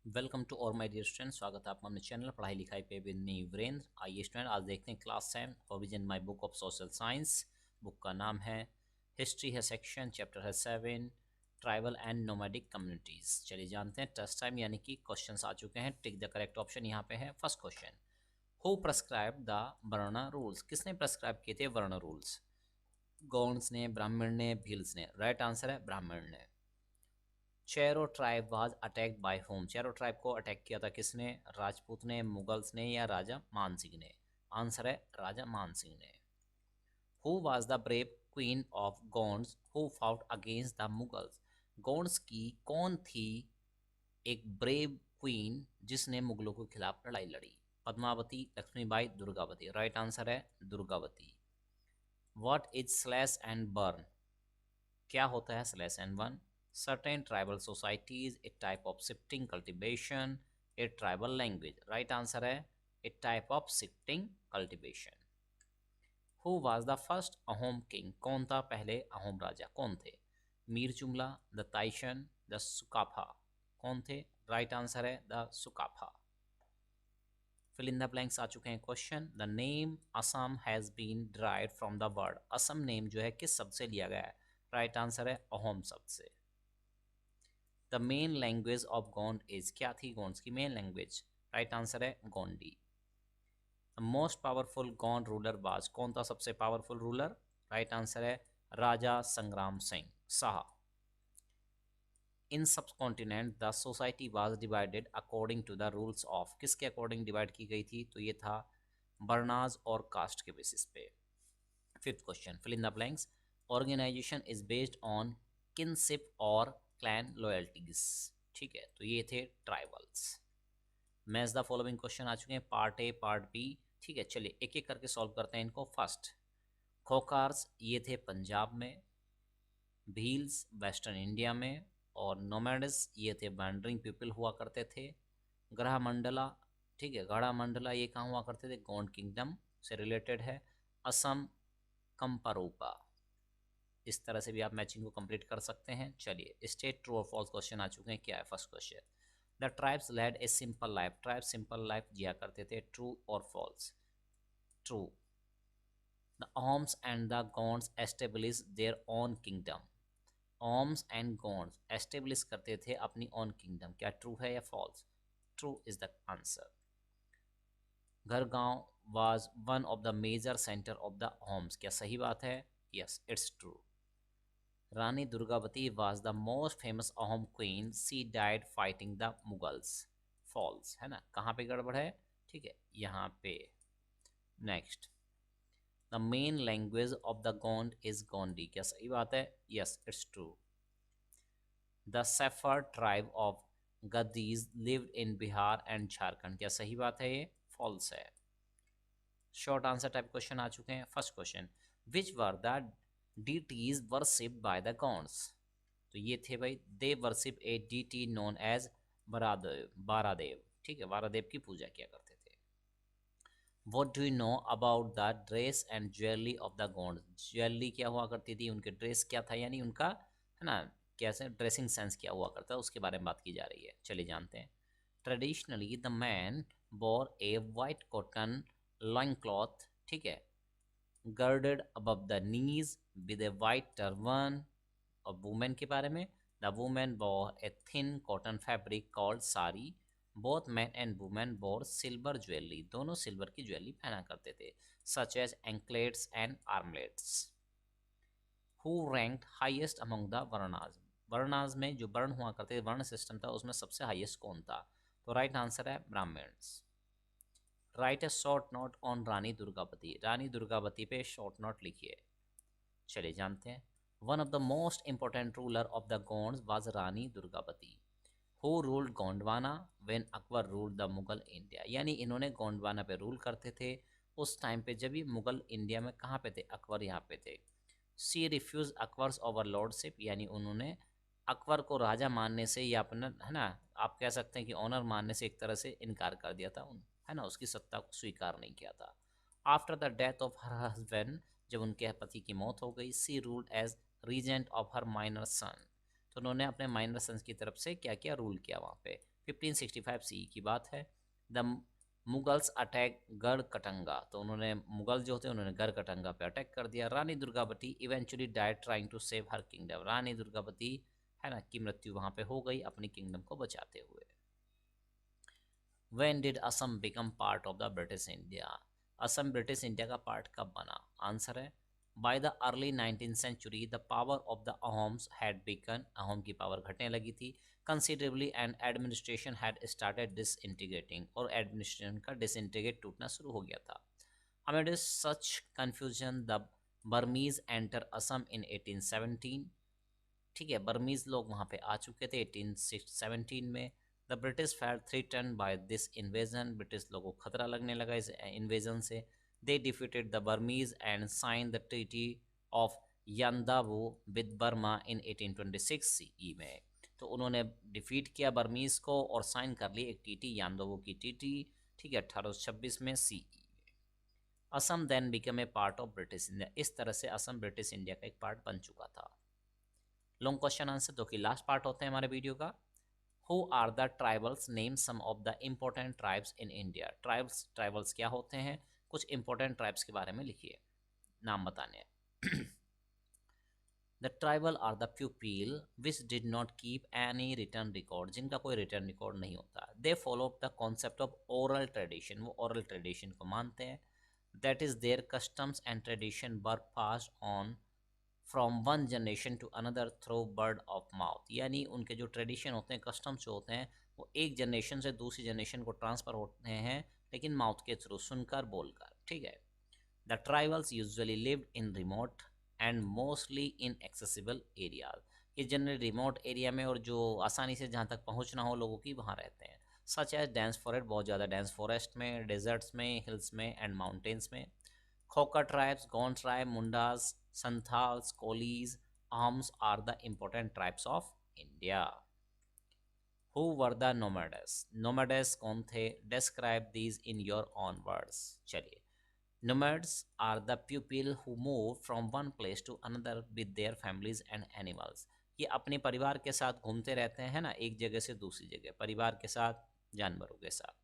Welcome to और my dear student. स्वागत है आपका अपने चैनल पढ़ाई लिखाई पे विद मी वीरेंद्र। आइए स्टूडेंट, आज देखते हैं class 7 origin my book of social science. Book का नाम है हिस्ट्री है, सेक्शन चैप्टर है 7 ट्राइबल एंड नोमैडिक कम्युनिटीज। चलिए जानते हैं टेस्ट टाइम यानी कि क्वेश्चंस आ चुके हैं। टिक द करेक्ट ऑप्शन यहाँ पे है। First question, who prescribe the वर्ण रूल्स? किसने प्रेस्क्राइब किए थे वर्ण रूल्स? गौंड्स ने, ब्राह्मण ने, भील्स ने? राइट आंसर है ब्राह्मण ने। Chero tribe was attacked by home? Chero tribe को अटैक किया था किसने? राजपूत ने, मुगल्स ने या राजा मान सिंह ने? आंसर है राजा मान सिंह ने। Who was the brave queen of Gonds who fought against the Mughals? Gonds की कौन थी एक ब्रेव क्वीन जिसने मुगलों के खिलाफ लड़ाई लड़ी? पद्मावती, लक्ष्मीबाई, दुर्गावती? राइट आंसर है Durgavati. What is slash and burn? क्या होता है slash and burn? Certain tribal societies, a type of shifting cultivation, a tribal language? Right answer है a type of shifting cultivation. Who was the first Ahom king? कौन था पहले अहोम राजा? कौन थे? मीर जुमला, द ताइशन, द सुकाफा? कौन थे? राइट आंसर है the Sukaphaa. Fill in the blanks आ चुके हैं question. The name Assam has been derived from the word? Assam name जो है किस शब्द से लिया गया है? राइट आंसर है अहोम शब्द से। The main language of Gond is? क्या थी गोंड्स की मेन लैंग्वेज? राइट आंसर है Gondi. The most powerful Gond ruler was? कौन था सबसे पावरफुल रूलर? राइट आंसर है राजा संग्राम Singh Shah. In subcontinent the society was divided according to the rules of? किसके अकॉर्डिंग डिवाइड की गई थी? तो ये था बर्नाज और कास्ट के बेसिस पे। Fifth question, fill in the blanks. Organisation is based on kinship और क्लैन लॉयल्टीज? ठीक है, तो ये थे tribals. Match the following question आ चुके हैं, पार्ट ए पार्ट बी। ठीक है, चलिए एक एक करके सॉल्व करते हैं इनको। फर्स्ट, खोकार्स ये थे पंजाब में, भील्स वेस्टर्न इंडिया में, और नोमैड्स ये थे वैंडरिंग पीपल हुआ करते थे। ग्रह मंडला, ठीक है, गढ़ा मंडला ये कहाँ हुआ करते थे? गोंड किंगडम से रिलेटेड है। असम कंपारोपा। इस तरह से भी आप मैचिंग को कंप्लीट कर सकते हैं। चलिए स्टेट ट्रू और फॉल्स क्वेश्चन आ चुके हैं। क्या है first question? The tribes led a simple life? Tribe simple life जिया करते थे। ट्रू और false? True. The Ahoms and the Gonds establish their own kingdom? Ahoms and Gonds establish करते थे अपनी ओन किंगडम। क्या ट्रू है या false? True is the answer. Garhgaon was one of the major centre of the Holmes? क्या सही बात है? Yes, it's true. Rani Durgavati was the most famous Ahom queen, she died fighting the Mughals? False है ना, कहाँ पे गड़बड़ है? ठीक है, यहाँ पे। Next, the main language of the Gond is Gondi? क्या सही बात है? Yes, it's true. The shepherd tribe of Gaddis lived in Bihar and Jharkhand? क्या सही बात है? ये फॉल्स है। शॉर्ट आंसर टाइप क्वेश्चन आ चुके हैं। First question, which were the deities worshipped by the gods? तो ये थे भाई, they worship a deity known as Baradev. Baradev, ठीक है, बारादेव की पूजा किया करते थे। What do you know about the dress and jewelry of the gods? Jewellery क्या हुआ करती थी, उनके ड्रेस क्या था, यानी उनका है ना कैसे ड्रेसिंग सेंस क्या हुआ करता है, उसके बारे में बात की जा रही है। चलिए जानते हैं। Traditionally the man bore a white cotton loin cloth, ठीक है, girded above the knees with a white turban। और वुमेन के बारे में, the women wore a thin cotton fabric called sari। Both men and women wore silver jewellery, दोनों silver की jewellery पहना करते थे, such as anklets and armlets. Who ranked highest among the varnas? Varnas में जो वर्ण हुआ करते थे, वर्ण सिस्टम था, उसमें सबसे हाईएस्ट कौन था? तो राइट आंसर है Brahmans. Write a short note on Rani Durgavati? Rani Durgavati पे शॉर्ट नोट लिखिए। चलिए जानते हैं। One of the most important ruler of the Gonds was Rani Durgavati. Who ruled Gondwana when Akbar ruled the Mughal India? यानी इन्होंने गोंडवाना पे रूल करते थे उस टाइम पे जब ये मुगल इंडिया में कहाँ पे थे? अकबर यहाँ पे थे। सी रिफ्यूज अकबर्स ओवरलॉर्डशिप? यानी उन्होंने अकबर को राजा मानने से या अपना है ना, आप कह सकते हैं कि ऑनर मानने से एक तरह से इनकार कर दिया था उन, है ना, उसकी सत्ता को स्वीकार नहीं किया था। After the death of her husband, जब उनके पति की मौत हो गई, she ruled as regent of her minor son. तो उन्होंने अपने माइनर सन्स की तरफ से क्या क्या रूल किया वहाँ पे? 1565 सी की बात है। द मुगल्स अटैक गढ़कटंगा, तो उन्होंने मुगल जो होते हैं उन्होंने गढ़कटंगा पे अटैक कर दिया। Rani Durgavati eventually died trying to save her kingdom, Rani Durgavati है ना की मृत्यु वहां पे हो गई अपनी किंगडम को बचाते हुए। When did Assam become part of the British India? Assam British India का पार्ट कब बना? आंसर है by the early 19th century the power of the Ahoms had become, Ahom की पावर घटने लगी थी considerably and administration had started disintegrating, और administration का डिसइंटीग्रेट टूटना शुरू हो गया था। Amid such confusion the Burmese enter Assam in 1817, ठीक है, बर्मीज लोग वहाँ पे आ चुके थे 1817 में। The British felt threatened by this invasion, British लोगों को खतरा लगने लगा इस इन्वेजन से। They defeated the Burmese and sign the treaty of Yandabo with Burma in 1826 CE में, तो उन्होंने डिफीट किया बर्मीज को और साइन कर ली एक टीटी, यांदावो की टीटी, ठीक है, 1826 में सीई में। Assam then become a part of British India, इस तरह से असम ब्रिटिश इंडिया का एक पार्ट बन चुका था। लॉन्ग क्वेश्चन आंसर जो कि लास्ट पार्ट होते हैं हमारे वीडियो का। Who are the tribals, name some of the important tribes in India. Tribals क्या होते हैं, कुछ इंपॉर्टेंट ट्राइब्स के बारे में लिखिए, नाम बताने हैं। The tribal are the people which did not keep any written record, जिनका कोई रिटर्न रिकॉर्ड नहीं होता। They follow the concept of oral tradition, वो ओरल ट्रेडिशन को मानते हैं। That is their customs and tradition were passed on from one generation to another through word of mouth, यानी उनके जो ट्रेडिशन होते हैं, कस्टम्स जो होते हैं, वो एक जनरेशन से दूसरी जनरेशन को ट्रांसफ़र होते हैं, लेकिन माउथ के थ्रू, सुनकर बोलकर, ठीक है। The tribals usually lived in remote and mostly in accessible areas, ये जनरल रिमोट एरिया में और जो आसानी से जहाँ तक पहुँचना हो लोगों की वहाँ रहते हैं। सच एज डेंस फॉरेस्ट, बहुत ज़्यादा डेंस फॉरेस्ट में, डेजर्ट्स में, हिल्स में एंड माउंटेन्स में। Khoka tribes, Gond tribe, Mundas, Santhals, Kolis, Ahms are the important tribes of India. Who were the nomades? Nomades कौन थे? Describe these in your own words. चलिए, nomads are the people who move from one place to another with their families and animals. ये अपने परिवार के साथ घूमते रहते हैं ना, एक जगह से दूसरी जगह, परिवार के साथ, जानवरों के साथ।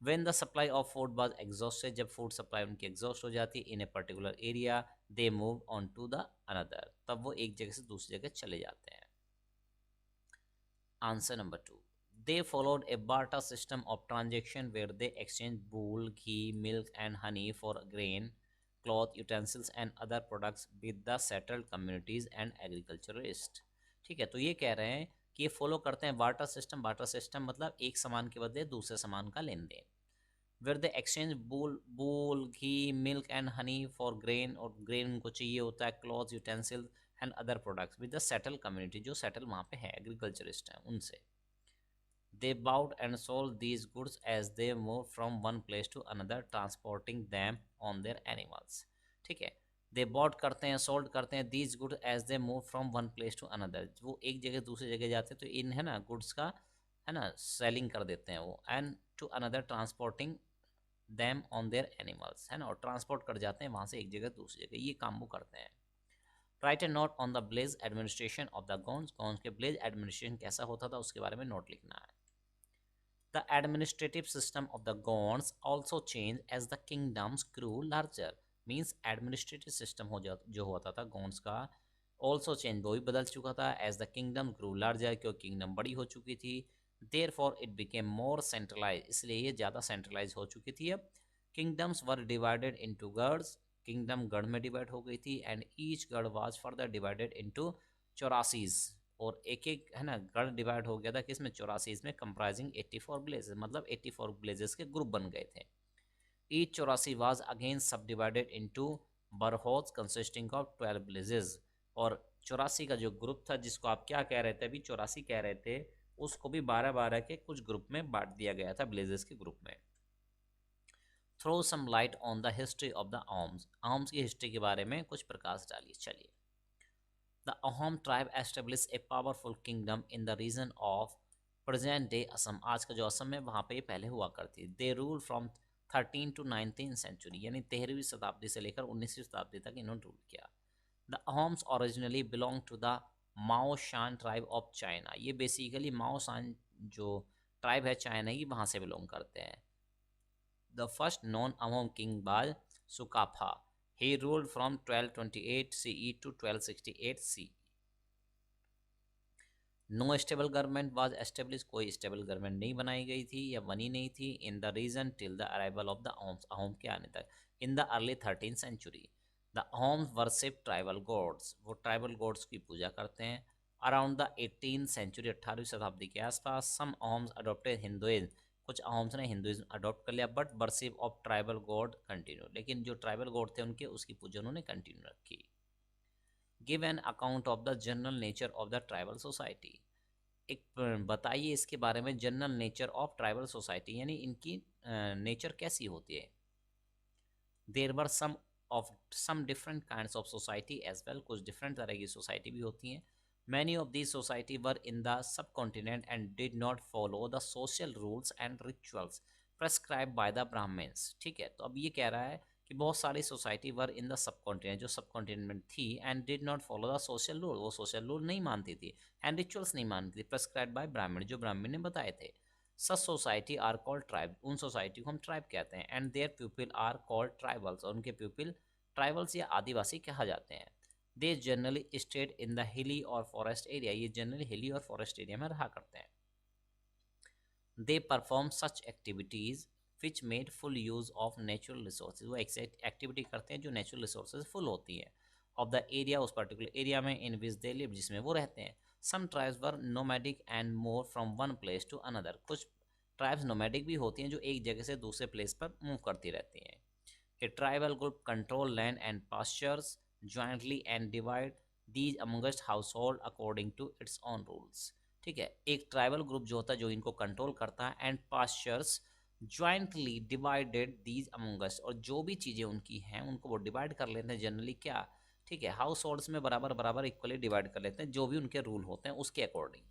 When the supply of food was exhausted, जब फूड सप्लाई उनकी एग्जॉस्ट हो जाती है in a particular area, they move on to the another, तब वो एक जगह से दूसरी जगह चले जाते हैं। Answer number 2, they followed a barter system of transaction where they exchanged wool, ghee, milk and honey for grain, cloth, utensils and other products with the settled communities and agriculturists। ठीक है, तो ये कह रहे हैं कि ये फॉलो करते हैं बार्टर सिस्टम। बार्टर सिस्टम मतलब एक सामान के बदले दूसरे सामान का लेन देन। Where they exchange wool ghee milk and honey for grain, और ग्रेन उनको चाहिए होता है, cloth utensil and other products with the settle community, जो सेटल वहाँ पे है, एग्रीकल्चरिस्ट हैं, उनसे। They bought and sold these goods as they move from one place to another transporting them on their animals, ठीक है। दे बॉट करते हैं, सोल्ड करते हैं, these good as they move from one place to another, वो एक जगह दूसरी जगह जाते हैं तो इन है ना गुड्स का है ना सेलिंग कर देते हैं वो, and to another transporting them on their animals, है ना, और ट्रांसपोर्ट कर जाते हैं वहाँ से एक जगह दूसरी जगह, ये काम वो करते हैं। Write a note on the blaze administration of the Gonds, Gonds के ब्लेज एडमिनिस्ट्रेशन कैसा होता था उसके बारे में नोट लिखना है। The administrative system of the Gonds also changed as the kingdoms grew larger, means administrative system जो होता था Gonds का also change, वो भी बदल चुका था, as the kingdom grew larger, क्योंकि kingdom बड़ी हो चुकी थी। therefore it became more centralized, इसलिए ये ज़्यादा centralized हो चुकी थी अब। kingdoms were divided into गर्ड्स, kingdom गढ़ में divide हो गई थी, and each गढ़ was further divided into 84, और एक एक है ना गढ़ डिवाइड हो गया था किसमें, 84 में, कंप्राइजिंग 84 ब्लेजेस, मतलब 84 ब्लेजेस के ग्रुप बन गए थे। Each 84 was again subdivided into बरहोज कंसिस्टिंग ऑफ 12 ब्लेजेस, और 84 का जो ग्रुप था जिसको आप क्या कह रहे थे अभी, 84 कह रहे थे, उसको भी 12-12 के कुछ ग्रुप में बांट दिया गया था, ब्लेजेस के ग्रुप में। Throw some light on the history of the arms, arms की हिस्ट्री के बारे में कुछ प्रकाश डालिए। चलिए, The Ahom tribe established a powerful kingdom in the region of present day Assam, आज का जो असम है वहाँ पे ये पहले हुआ करती। They ruled from 13 to 19th century, यानी 13वीं शताब्दी से लेकर 19वीं शताब्दी तक इन्होंने रूल किया। The Ahoms originally belonged to the Mao Shan tribe of China, ये बेसिकली माओ शान जो ट्राइब है चाइनाई, वहाँ से बिलोंग करते हैं। The first non Ahom king was Sukaphaa. He ruled from 1228 CE to 1268 CE। No stable government was establish, कोई स्टेबल गवर्नमेंट नहीं बनाई गई थी या बनी नहीं थी in the region till the arrival of the Ahoms, Ahom के आने तक। In the early 13th century the Ahoms worship tribal gods, वो ट्राइबल गॉड्स की पूजा करते हैं। अराउंड द 18th सेंचुरी, 18वीं शताब्दी के आसपास, सम अहोम्स अडोप्टेड हिंदुइज्म, कुछ अहोम्स ने हिंदुइज्म अडॉप्ट कर लिया, but worship of tribal God continue, लेकिन जो ट्राइबल गॉड थे उनके उसकी पूजा उन्होंने कंटिन्यू रखी। Give an account of the general nature of the tribal society, एक बताइए इसके बारे में, general nature of tribal society, यानी इनकी नेचर कैसी होती है। There were some different kinds of society as well, कुछ डिफरेंट तरह की सोसाइटी भी होती हैं। Many of this society were in the subcontinent and did not follow the social rules and rituals prescribe by the Brahmins. ठीक है, तो अब ये कह रहा है कि बहुत सारी सोसाइटी वर इन द सब कॉन्टिनेंट, जो सब कॉन्टिनेंट थी, and did not follow the social rule, वो सोशल रूल नहीं मानती थी, एंड रिचुअल्स नहीं मानती थी, प्रेस्क्राइब बाय ब्राह्मण, जो ब्राह्मण ने बताए थे। Such society are called tribe, उन सोसाइटी को हम ट्राइब कहते हैं। And their people are called tribals, और उनके पीपल ट्राइबल्स या आदिवासी कहा जाते हैं। They generally stayed in the hilly और फॉरेस्ट एरिया, ये जनरली हिली और फॉरेस्ट एरिया में रहा करते हैं। They perform such activities which made full use of natural resources, वो एक्टिविटी करते हैं जो नेचुरल रिसोर्सेज फुल होती है ऑफ द एरिया, उस पर्टिकुलर एरिया में इन विच दे लिव, जिसमें वो रहते हैं। Some tribes were nomadic and move from one place to another, कुछ ट्राइब्स नोमैडिक भी होती हैं जो एक जगह से दूसरे प्लेस पर मूव करती रहती हैं। A tribal group control land and pastures jointly and divide these amongst household according to its own rules। ठीक है, एक ट्राइबल ग्रुप जो होता है जो इनको कंट्रोल करता है, and pastures jointly divided these amongst, और जो भी चीज़ें उनकी हैं उनको वो डिवाइड कर लेते हैं जनरली क्या, ठीक है, हाउस होल्ड्स में बराबर बराबर इक्वली डिवाइड कर लेते हैं, जो भी उनके रूल होते हैं उसके अकॉर्डिंग।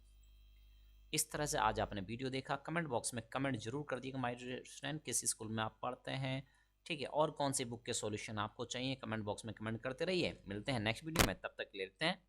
इस तरह से आज आपने वीडियो देखा। कमेंट बॉक्स में कमेंट जरूर कर दिएगा माय स्टूडेंट, किस स्कूल में आप पढ़ते हैं, ठीक है, और कौन सी बुक के सॉल्यूशन आपको चाहिए, कमेंट बॉक्स में कमेंट करते रहिए। मिलते हैं नेक्स्ट वीडियो में, तब तक लेते हैं